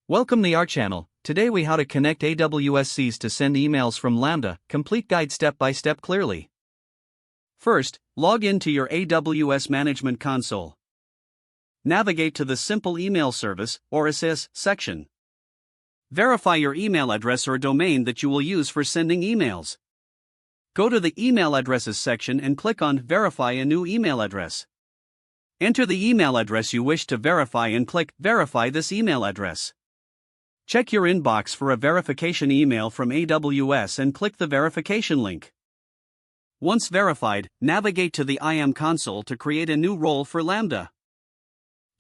Welcome to our channel. Today we how to connect AWS SES to send emails from Lambda, complete guide step by step clearly. First, log into your AWS Management Console. Navigate to the Simple Email Service, or SES, section. Verify your email address or domain that you will use for sending emails. Go to the Email Addresses section and click on Verify a new email address. Enter the email address you wish to verify and click Verify this email address. Check your inbox for a verification email from AWS and click the verification link. Once verified, navigate to the IAM console to create a new role for Lambda.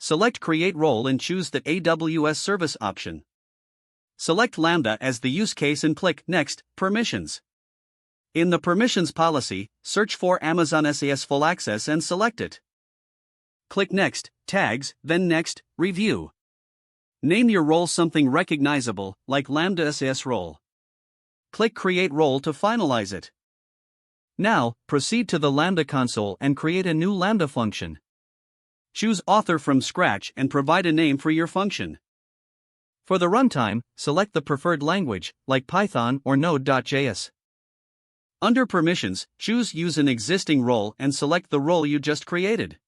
Select Create Role and choose the AWS Service option. Select Lambda as the use case and click Next, Permissions. In the Permissions policy, search for Amazon SES Full Access and select it. Click Next, Tags, then Next, Review. Name your role something recognizable, like Lambda SES Role. Click Create Role to finalize it. Now, proceed to the Lambda console and create a new Lambda function. Choose Author from scratch and provide a name for your function. For the runtime, select the preferred language, like Python or Node.js. Under Permissions, choose Use an existing role and select the role you just created.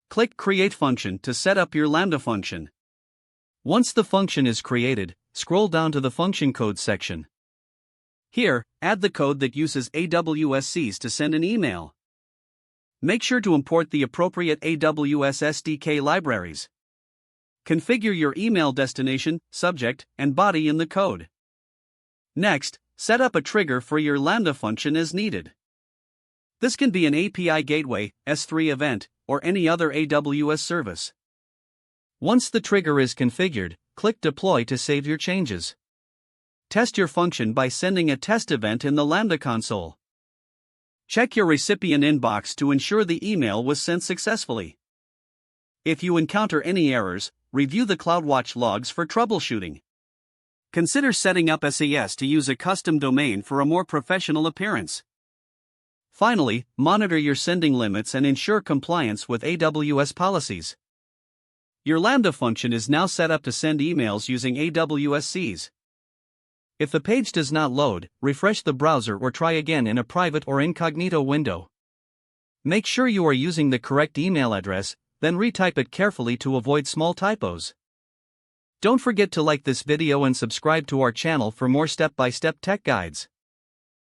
Click Create Function to set up your Lambda function. Once the function is created, scroll down to the Function Code section. Here, add the code that uses AWS SES to send an email. Make sure to import the appropriate AWS SDK libraries. Configure your email destination, subject, and body in the code. Next, set up a trigger for your Lambda function as needed. This can be an API gateway, S3 event, or any other AWS service. Once the trigger is configured, click Deploy to save your changes. Test your function by sending a test event in the Lambda console. Check your recipient inbox to ensure the email was sent successfully. If you encounter any errors, review the CloudWatch logs for troubleshooting. Consider setting up SES to use a custom domain for a more professional appearance. Finally, monitor your sending limits and ensure compliance with AWS policies. Your Lambda function is now set up to send emails using AWS SES. If the page does not load, refresh the browser or try again in a private or incognito window. Make sure you are using the correct email address, then retype it carefully to avoid small typos. Don't forget to like this video and subscribe to our channel for more step-by-step tech guides.